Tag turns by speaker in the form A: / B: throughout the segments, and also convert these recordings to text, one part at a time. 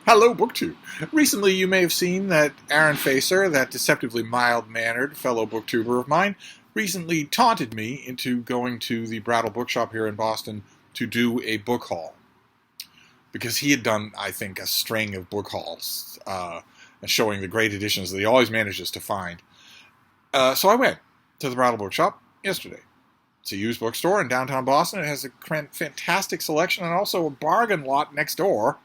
A: Hello, BookTube. Recently, you may have seen that Aaron Facer, that deceptively mild-mannered fellow booktuber of mine, recently taunted me into going to the Brattle bookshop here in Boston to do a book haul. Because he had done, I think, a string of book hauls showing the great editions that he always manages to find. So I went to the Brattle bookshop yesterday. It's a used bookstore in downtown Boston. It has a fantastic selection and also a bargain lot next door.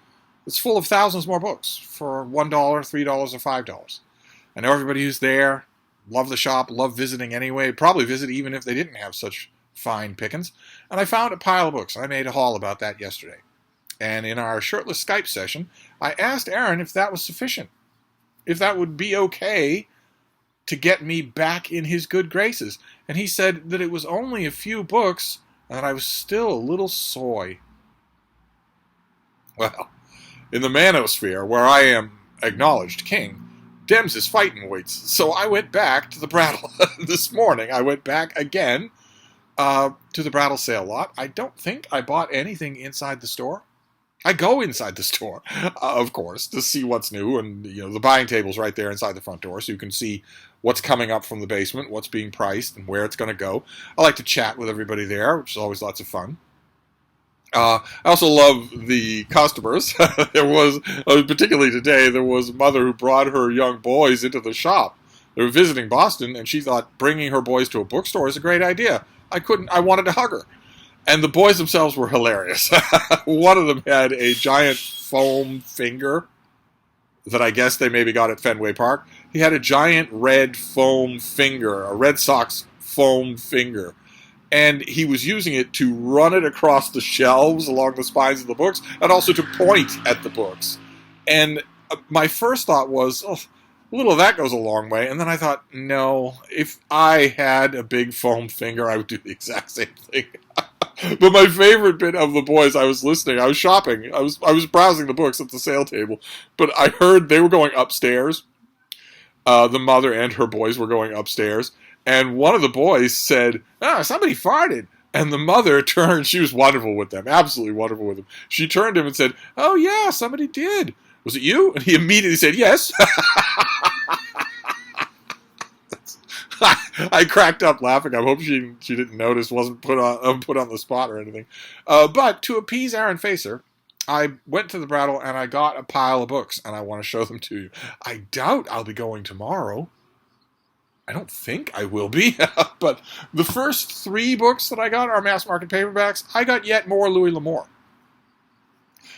A: It's full of thousands more books for $1, $3, or $5. I know everybody who's there, love the shop, love visiting anyway, probably visit even if they didn't have such fine pickings. And I found a pile of books. I made a haul about that yesterday. And in our shirtless Skype session, I asked Aaron if that was sufficient, if that would be okay to get me back in his good graces. And he said that it was only a few books and that I was still a little soy. Well, in the manosphere, where I am acknowledged king, Dems is fighting weights. So I went back to the Brattle this morning. I went back again to the Brattle sale lot. I don't think I bought anything inside the store. I go inside the store, of course, to see what's new, and the buying table's right there inside the front door, so you can see what's coming up from the basement, what's being priced, and where it's going to go. I like to chat with everybody there, which is always lots of fun. I also love the customers. There was, particularly today, there was a mother who brought her young boys into the shop. They were visiting Boston, and she thought bringing her boys to a bookstore is a great idea. I wanted to hug her. And the boys themselves were hilarious. One of them had a giant foam finger that I guess they maybe got at Fenway Park. He had a giant red foam finger, a Red Sox foam finger. And he was using it to run it across the shelves along the spines of the books and also to point at the books. And my first thought was, oh, a little of that goes a long way. And then I thought, no, if I had a big foam finger, I would do the exact same thing. But my favorite bit of the boys, I was listening, I was shopping, I was browsing the books at the sale table, but I heard they were going upstairs. The mother and her boys were going upstairs, and one of the boys said, somebody farted. And the mother turned, she was wonderful with them, absolutely wonderful with them. She turned to him and said, oh yeah, somebody did. Was it you? And he immediately said, yes. I cracked up laughing. I hope she didn't notice, wasn't put on the spot or anything. But to appease Aaron Facer, I went to the Brattle and I got a pile of books, and I want to show them to you. I doubt I'll be going tomorrow. I don't think I will be. But the first 3 books that I got are mass market paperbacks. I got yet more Louis L'Amour.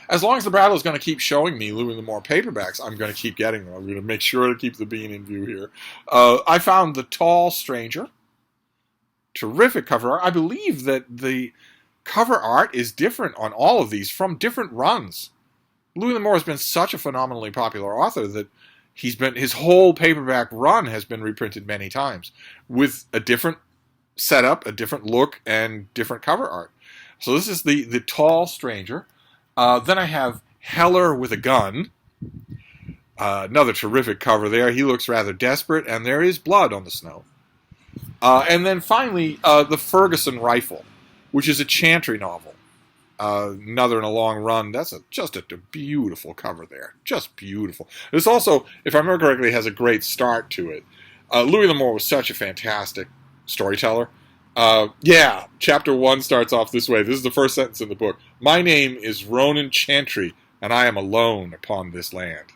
A: As long as the Brattle is going to keep showing me Louis L'Amour paperbacks, I'm going to keep getting them. I'm going to make sure to keep the bean in view here. I found The Tall Stranger. Terrific cover art. I believe that the cover art is different on all of these from different runs. Louis L'Amour has been such a phenomenally popular author that his whole paperback run has been reprinted many times with a different setup, a different look, and different cover art. So this is the Tall Stranger. Then I have Heller with a Gun. Another terrific cover there. He looks rather desperate, and there is blood on the snow. And then finally, The Ferguson Rifle, which is a Chantry novel. Another in a long run. That's just a beautiful cover there. Just beautiful. This also, if I remember correctly, has a great start to it. Louis L'Amour was such a fantastic storyteller. Chapter 1 starts off this way. This is the first sentence in the book. My name is Ronan Chantry, and I am alone upon this land.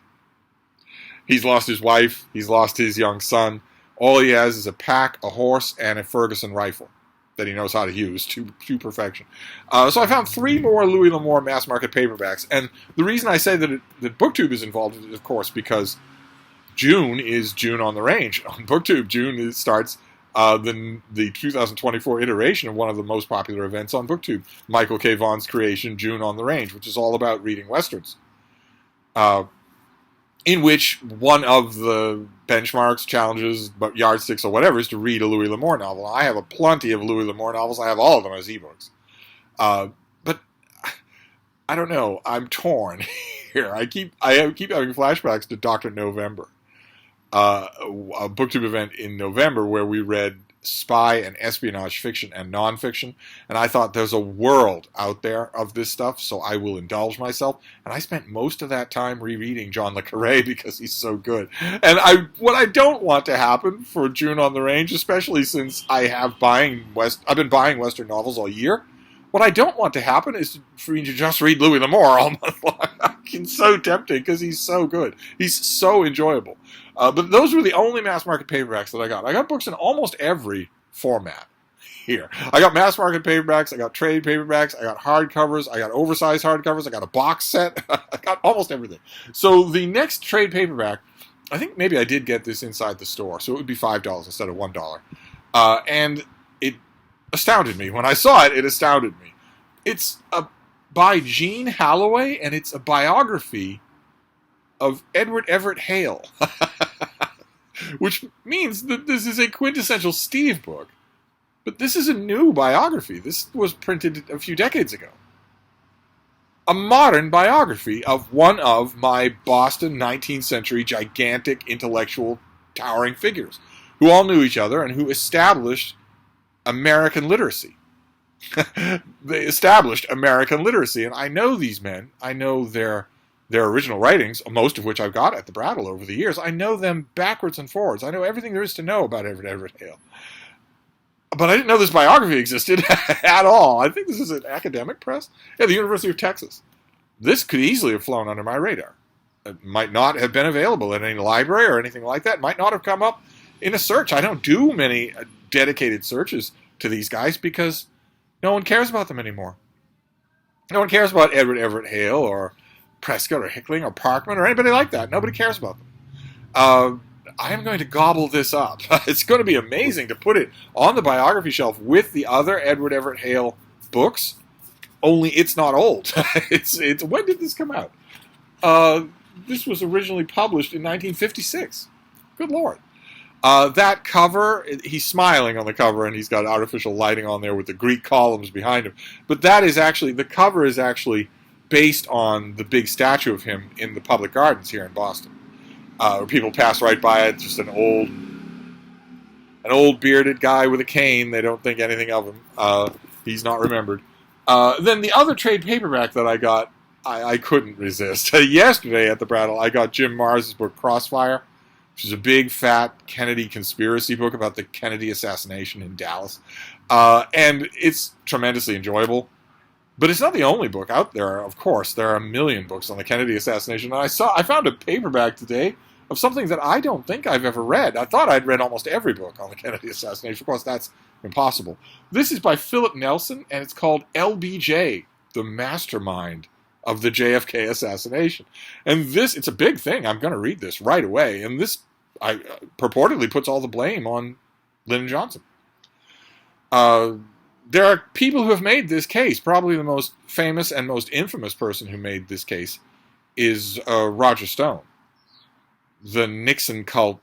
A: He's lost his wife. He's lost his young son. All he has is a pack, a horse, and a Ferguson rifle that he knows how to use to perfection. So I found 3 more Louis L'Amour mass market paperbacks. And the reason I say that BookTube is involved is, of course, because June is June on the Range. On BookTube, June starts the 2024 iteration of one of the most popular events on BookTube, Michael K. Vaughan's creation, June on the Range, which is all about reading Westerns. In which one of the benchmarks, challenges, yardsticks, or whatever is to read a Louis L'Amour novel. I have plenty of Louis L'Amour novels. I have all of them as ebooks. But I don't know. I'm torn here. I keep having flashbacks to Dr. November. A BookTube event in November where we read spy and espionage fiction and nonfiction, and I thought there's a world out there of this stuff, so I will indulge myself. And I spent most of that time rereading John le Carré because he's so good. And what I don't want to happen for June on the Range, especially since I've been buying Western novels all year, what I don't want to happen is for me to just read Louis L'Amour all month long. It's so tempting because he's so good. He's so enjoyable. But those were the only mass market paperbacks that I got. I got books in almost every format here. I got mass market paperbacks, I got trade paperbacks, I got hardcovers, I got oversized hardcovers, I got a box set. I got almost everything. So the next trade paperback, I think maybe I did get this inside the store, so it would be $5 instead of $1. And it astounded me. When I saw it, it astounded me. It's by Jean Halloway, and it's a biography of Edward Everett Hale, which means that this is a quintessential Steve book. But this is a new biography. This was printed a few decades ago. A modern biography of one of my Boston 19th century gigantic intellectual towering figures who all knew each other and who established American literacy. They established American literacy, and I know these men. I know their original writings, most of which I've got at the Brattle over the years. I know them backwards and forwards. I know everything there is to know about Everett Hale. But I didn't know this biography existed at all. I think this is an academic press. Yeah, the University of Texas. This could easily have flown under my radar. It might not have been available in any library or anything like that. It might not have come up in a search. I don't do many dedicated searches to these guys because no one cares about them anymore. No one cares about Edward Everett Hale or Prescott or Hickling or Parkman or anybody like that. Nobody cares about them. I am going to gobble this up. It's going to be amazing to put it on the biography shelf with the other Edward Everett Hale books, only it's not old. It's when did this come out? This was originally published in 1956. Good Lord. That cover, he's smiling on the cover, and he's got artificial lighting on there with the Greek columns behind him. But that is actually, the cover is actually based on the big statue of him in the public gardens here in Boston. Where people pass right by it, just an old bearded guy with a cane. They don't think anything of him. He's not remembered. Then the other trade paperback that I got, I couldn't resist. Yesterday at the Brattle, I got Jim Marrs' book Crossfire, which is a big, fat Kennedy conspiracy book about the Kennedy assassination in Dallas. And it's tremendously enjoyable. But it's not the only book out there, of course. There are a million books on the Kennedy assassination. And I found a paperback today of something that I don't think I've ever read. I thought I'd read almost every book on the Kennedy assassination. Of course, that's impossible. This is by Philip Nelson, and it's called LBJ, the Mastermind of the JFK Assassination. And it's a big thing. I'm going to read this right away. And this purportedly puts all the blame on Lyndon Johnson. There are people who have made this case. Probably the most famous and most infamous person who made this case is Roger Stone, the Nixon cult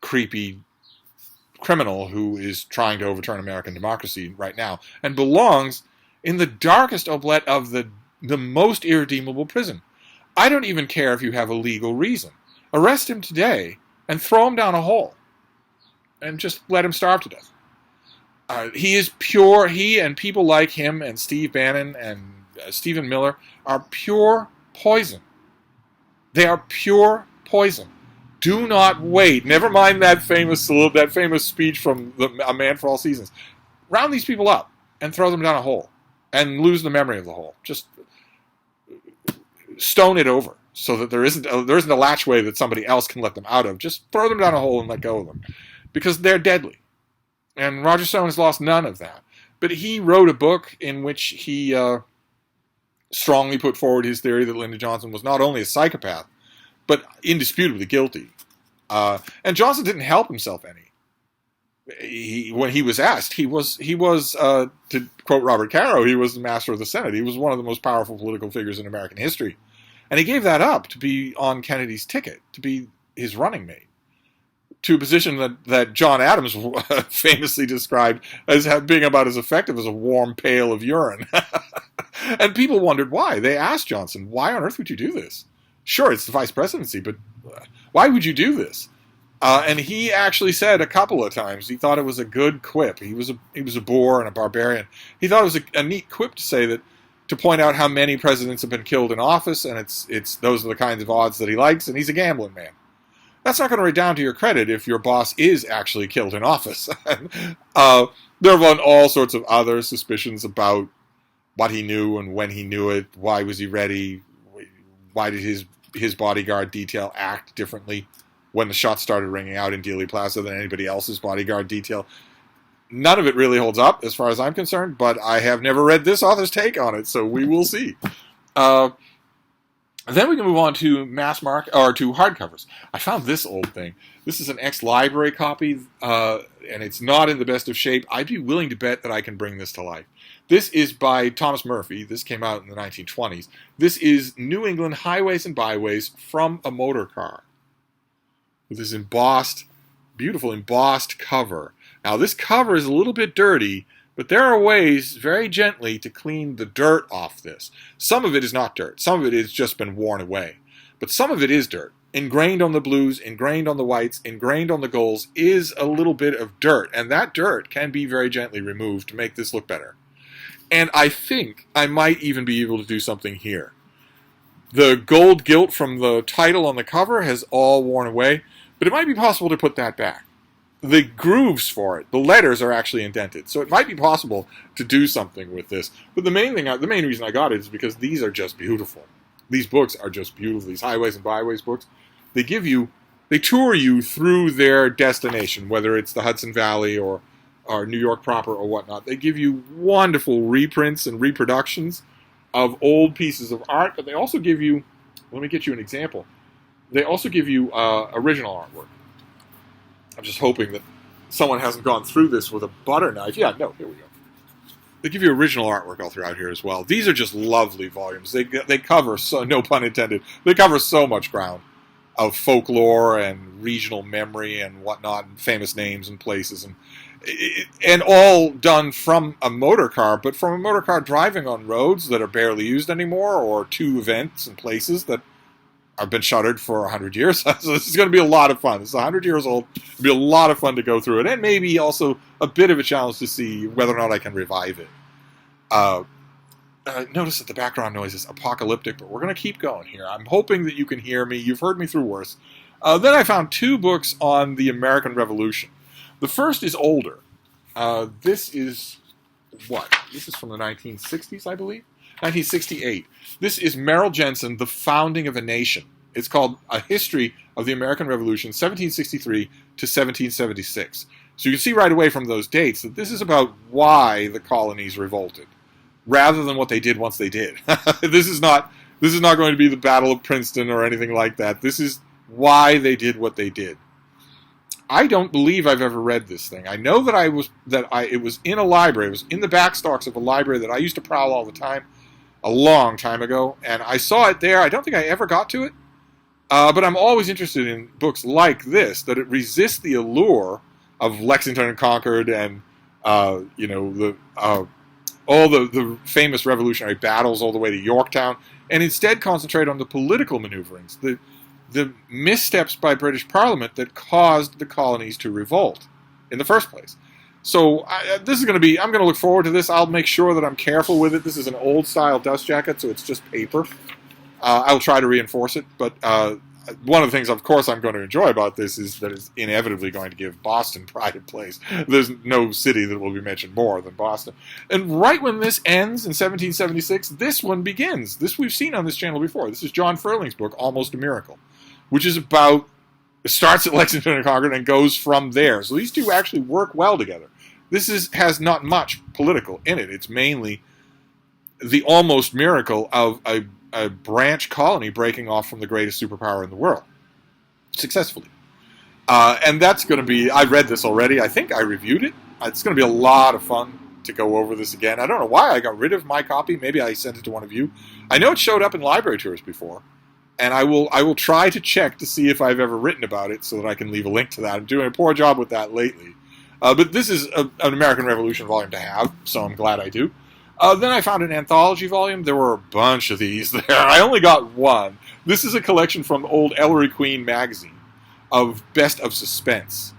A: creepy criminal who is trying to overturn American democracy right now and belongs in the darkest oblette of the most irredeemable prison. I don't even care if you have a legal reason. Arrest him today and throw him down a hole and just let him starve to death. He is pure. He and people like him and Steve Bannon and Stephen Miller are pure poison. They are pure poison. Do not wait. Never mind that famous speech from A Man for All Seasons. Round these people up and throw them down a hole and lose the memory of the hole. Just stone it over so that there isn't a latchway that somebody else can let them out of. Just throw them down a hole and let go of them because they're deadly. And Roger Stone has lost none of that. But he wrote a book in which he strongly put forward his theory that Lyndon Johnson was not only a psychopath, but indisputably guilty. And Johnson didn't help himself any. When he was asked, he was to quote Robert Caro, he was the master of the Senate. He was one of the most powerful political figures in American history. And he gave that up to be on Kennedy's ticket, to be his running mate, to a position that John Adams famously described as being about as effective as a warm pail of urine. And people wondered why. They asked Johnson, why on earth would you do this? Sure, it's the vice presidency, but why would you do this? And he actually said a couple of times he thought it was a good quip. He was a boor and a barbarian. He thought it was a neat quip to say that, to point out how many presidents have been killed in office, and it's those are the kinds of odds that he likes, and he's a gambling man. That's not going to redound to your credit if your boss is actually killed in office. There have been all sorts of other suspicions about what he knew and when he knew it. Why was he ready? Why did his bodyguard detail act differently when the shots started ringing out in Dealey Plaza than anybody else's bodyguard detail? None of it really holds up, as far as I'm concerned, but I have never read this author's take on it, so we will see. Then we can move on to to hardcovers. I found this old thing. This is an ex-library copy, and it's not in the best of shape. I'd be willing to bet that I can bring this to life. This is by Thomas Murphy. This came out in the 1920s. This is New England Highways and Byways from a Motor Car, with this beautiful embossed cover. Now, this cover is a little bit dirty, but there are ways, very gently, to clean the dirt off this. Some of it is not dirt. Some of it has just been worn away. But some of it is dirt. Ingrained on the blues, ingrained on the whites, ingrained on the golds is a little bit of dirt. And that dirt can be very gently removed to make this look better. And I think I might even be able to do something here. The gold gilt from the title on the cover has all worn away, but it might be possible to put that back. The grooves for it, the letters are actually indented, so it might be possible to do something with this. But the main reason I got it is because these are just beautiful. These books are just beautiful. These Highways and Byways books, they tour you through their destination, whether it's the Hudson Valley or New York proper or whatnot. They give you wonderful reprints and reproductions of old pieces of art, but they also give you, let me get you an example. They also give you original artwork. I'm just hoping that someone hasn't gone through this with a butter knife. Yeah, no, here we go. They give you original artwork all throughout here as well. These are just lovely volumes. They cover, no pun intended, they cover so much ground of folklore and regional memory and whatnot, and famous names and places, and all done from a motor car, but from a motor car driving on roads that are barely used anymore, or to events and places that have been shuttered for 100 years. So this is going to be a lot of fun. This is 100 years old. It'll be a lot of fun to go through it, and maybe also a bit of a challenge to see whether or not I can revive it. Notice that the background noise is apocalyptic, but we're going to keep going here. I'm hoping that you can hear me. You've heard me through worse. Then I found two books on the American Revolution. The first is older. This is what? This is from the 1960s, I believe? 1968. This is Merrill Jensen, The Founding of a Nation. It's called A History of the American Revolution, 1763 to 1776. So you can see right away from those dates that this is about why the colonies revolted, rather than what they did once they did. This is not going to be the Battle of Princeton or anything like that. This is why they did what they did. I don't believe I've ever read this thing. I know that it was in a library. It was in the backstocks of a library that I used to prowl all the time, a long time ago, and I saw it there. I don't think I ever got to it, but I'm always interested in books like this, that it resists the allure of Lexington and Concord and all the famous revolutionary battles all the way to Yorktown, and instead concentrate on the political maneuverings, the missteps by British Parliament that caused the colonies to revolt in the first place. So I'm going to look forward to this. I'll make sure that I'm careful with it. This is an old-style dust jacket, so it's just paper. I'll try to reinforce it, but one of the things, of course, I'm going to enjoy about this is that it's inevitably going to give Boston pride of place. There's no city that will be mentioned more than Boston. And right when this ends in 1776, this one begins. This we've seen on this channel before. This is John Ferling's book, Almost a Miracle, which is about, it starts at Lexington and Concord and goes from there. So these two actually work well together. This has not much political in it. It's mainly the almost miracle of a branch colony breaking off from the greatest superpower in the world successfully. And that's going to be, I read this already. I think I reviewed it. It's going to be a lot of fun to go over this again. I don't know why I got rid of my copy. Maybe I sent it to one of you. I know it showed up in library tours before. And I will try to check to see if I've ever written about it so that I can leave a link to that. I'm doing a poor job with that lately. But this is an American Revolution volume to have, so I'm glad I do. Then I found an anthology volume. There were a bunch of these there. I only got one. This is a collection from old Ellery Queen magazine. of Best of Suspense.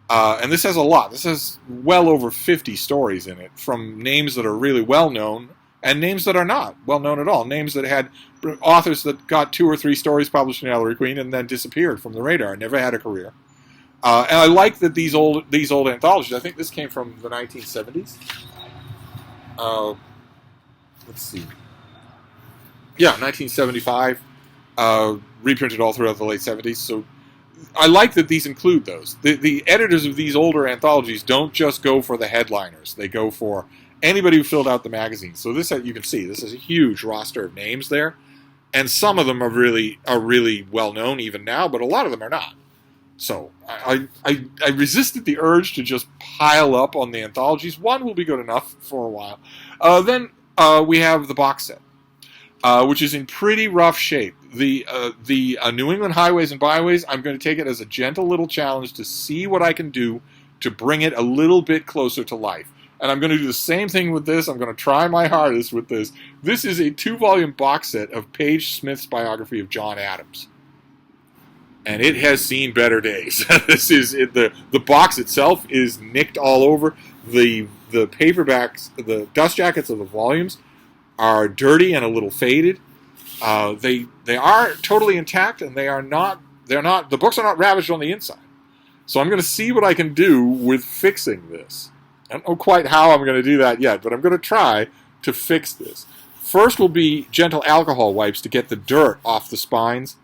A: And this has a lot. This has well over 50 stories in it, from names that are really well-known and names that are not well-known at all. Names that had authors that got 2 or 3 stories published in Ellery Queen and then disappeared from the radar, never had a career. And I like that these old anthologies, I think this came from the 1970s. Let's see. Yeah, 1975. Reprinted all throughout the late 70s. So I like that these include those. The editors of these older anthologies don't just go for the headliners. They go for anybody who filled out the magazine. So this, you can see, this is a huge roster of names there. And some of them are really well known even now, but a lot of them are not. So I resisted the urge to just pile up on the anthologies. One will be good enough for a while. Then we have the box set, which is in pretty rough shape. The New England Highways and Byways, I'm going to take it as a gentle little challenge to see what I can do to bring it a little bit closer to life. And I'm going to do the same thing with this. I'm going to try my hardest with this. This is a 2-volume box set of Page Smith's biography of John Adams. And it has seen better days. This is the box itself is nicked all over. The paperbacks, the dust jackets of the volumes are dirty and a little faded. They are totally intact, and they're not. The books are not ravaged on the inside. So I'm going to see what I can do with fixing this. I don't know quite how I'm going to do that yet, but I'm going to try to fix this. First will be gentle alcohol wipes to get the dirt off the spines.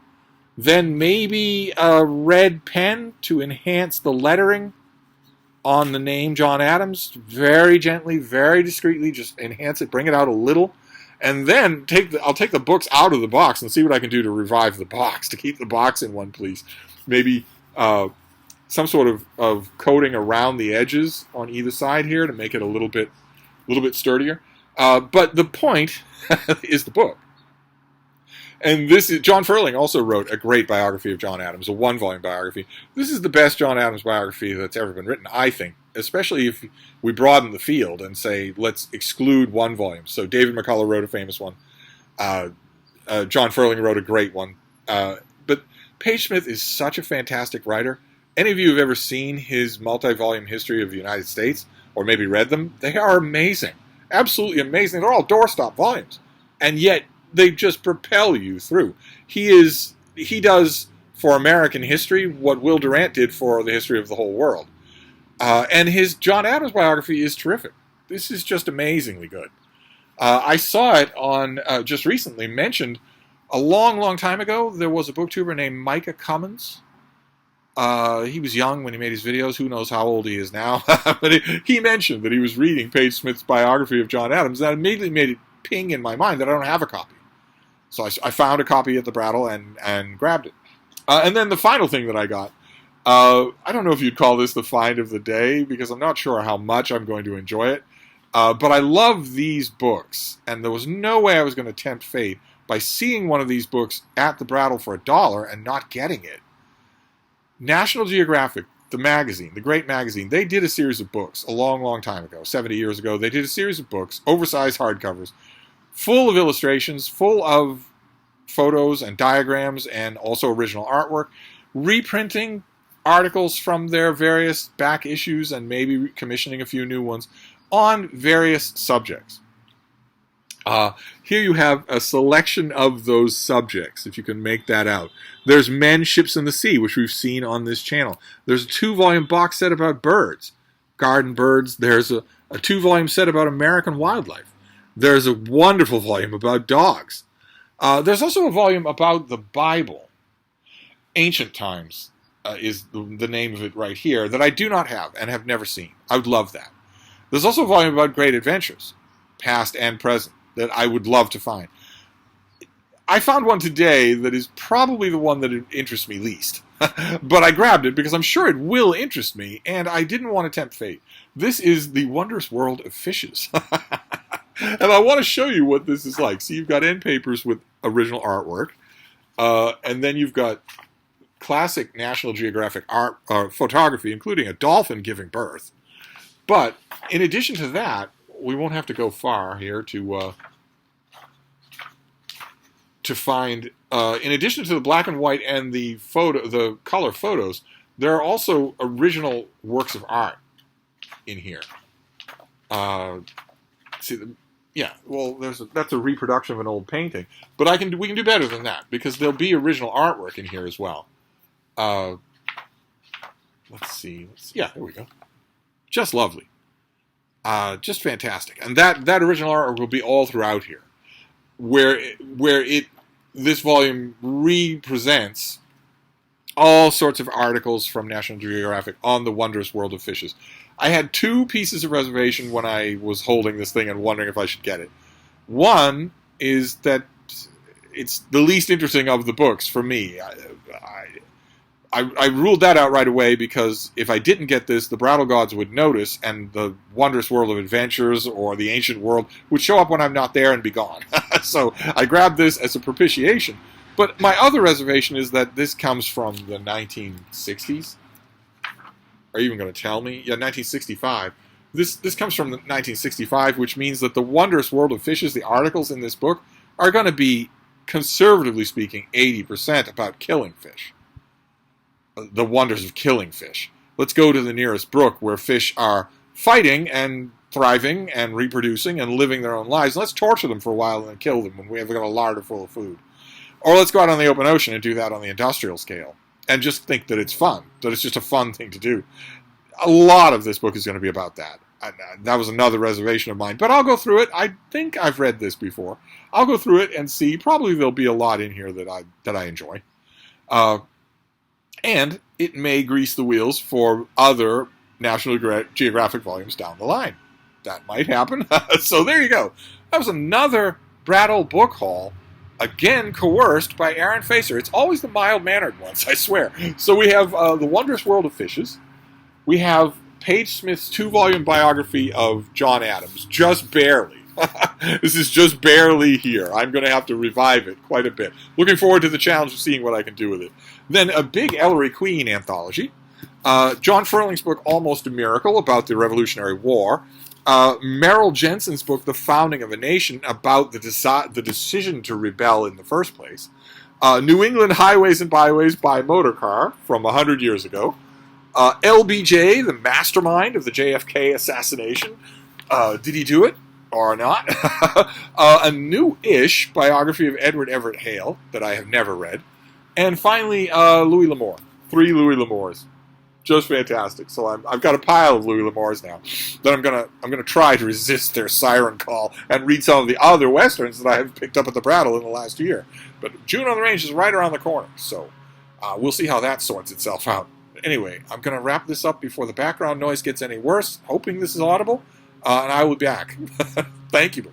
A: Then maybe a red pen to enhance the lettering on the name John Adams. Very gently, very discreetly, just enhance it, bring it out a little. And then I'll take the books out of the box and see what I can do to revive the box, to keep the box in one piece. Maybe some sort of coating around the edges on either side here to make it a little bit sturdier. But the point is the book. And this is John Ferling also wrote a great biography of John Adams, a 1-volume biography. This is the best John Adams biography that's ever been written, I think, especially if we broaden the field and say, let's exclude 1 volume. So David McCullough wrote a famous one. John Ferling wrote a great one. But Page Smith is such a fantastic writer. Any of you who've ever seen his multi-volume history of the United States, or maybe read them, they are amazing. Absolutely amazing. They're all doorstop volumes. And yet, they just propel you through. He does for American history what Will Durant did for the history of the whole world. And his John Adams biography is terrific. This is just amazingly good. I saw it on, just recently, mentioned a long, long time ago. There was a booktuber named Micah Cummins. He was young when he made his videos. Who knows how old he is now. But he mentioned that he was reading Page Smith's biography of John Adams. That immediately made it ping in my mind that I don't have a copy. So I found a copy at the Brattle and grabbed it. And then the final thing that I got, I don't know if you'd call this the find of the day, because I'm not sure how much I'm going to enjoy it. But I love these books, and there was no way I was going to tempt fate by seeing one of these books at the Brattle for $1 and not getting it. National Geographic, the magazine, the great magazine, they did a series of books a long, long time ago, 70 years ago. They did a series of books, oversized hardcovers, full of illustrations, full of photos and diagrams, and also original artwork, reprinting articles from their various back issues and maybe commissioning a few new ones on various subjects. Here you have a selection of those subjects, if you can make that out. There's Men, Ships, and the Sea, which we've seen on this channel. There's a 2-volume box set about birds, garden birds. There's a 2-volume set about American wildlife. There's a wonderful volume about dogs. There's also a volume about the Bible. Ancient Times is the name of it right here, that I do not have and have never seen. I would love that. There's also a volume about great adventures, past and present, that I would love to find. I found one today that is probably the one that interests me least. But I grabbed it because I'm sure it will interest me, and I didn't want to tempt fate. This is The Wondrous World of Fishes. And I want to show you what this is like. So you've got end papers with original artwork, and then you've got classic National Geographic art photography, including a dolphin giving birth. But in addition to that, we won't have to go far here to to find, in addition to the black and white and the color photos, there are also original works of art in here. That's a reproduction of an old painting, but we can do better than that, because there'll be original artwork in here as well. Let's see. Here we go. Just lovely. Just fantastic. And that original artwork will be all throughout here, where this volume represents all sorts of articles from National Geographic on the wondrous world of fishes. I had 2 pieces of reservation when I was holding this thing and wondering if I should get it. One is that it's the least interesting of the books for me. I ruled that out right away, because if I didn't get this, the Brattle gods would notice, and the wondrous world of adventures or the ancient world would show up when I'm not there and be gone. So I grabbed this as a propitiation. But my other reservation is that this comes from the 1960s. Are you even going to tell me? Yeah, 1965. This comes from 1965, which means that the wondrous world of fishes, the articles in this book, are going to be, conservatively speaking, 80% about killing fish. The wonders of killing fish. Let's go to the nearest brook where fish are fighting and thriving and reproducing and living their own lives. Let's torture them for a while and then kill them when we have got a larder full of food. Or let's go out on the open ocean and do that on the industrial scale and just think that it's fun, that it's just a fun thing to do. A lot of this book is going to be about that. That was another reservation of mine, but I'll go through it. I think I've read this before. I'll go through it and see. Probably there'll be a lot in here that I enjoy. And it may grease the wheels for other National Geographic volumes down the line. That might happen. So there you go. That was another Brattle book haul, again coerced by Aaron Facer. It's always the mild-mannered ones, I swear. So we have The Wondrous World of Fishes. We have Paige Smith's 2-volume biography of John Adams, just barely. This is just barely here. I'm going to have to revive it quite a bit. Looking forward to the challenge of seeing what I can do with it. Then a big Ellery Queen anthology. John Ferling's book, Almost a Miracle, about the Revolutionary War. Merrill Jensen's book, The Founding of a Nation, about the decision to rebel in the first place. New England Highways and Byways by Motorcar from 100 years ago. LBJ, the mastermind of the JFK assassination. Did he do it or not? A new-ish biography of Edward Everett Hale that I have never read. And finally, Louis L'Amour. 3 Louis L'Amours. Just fantastic. So I've got a pile of Louis L'Amours now that I'm gonna try to resist their siren call and read some of the other westerns that I have picked up at the Brattle in the last year. But June on the Range is right around the corner, so we'll see how that sorts itself out. Anyway, I'm gonna wrap this up before the background noise gets any worse. Hoping this is audible, and I will be back. Thank you.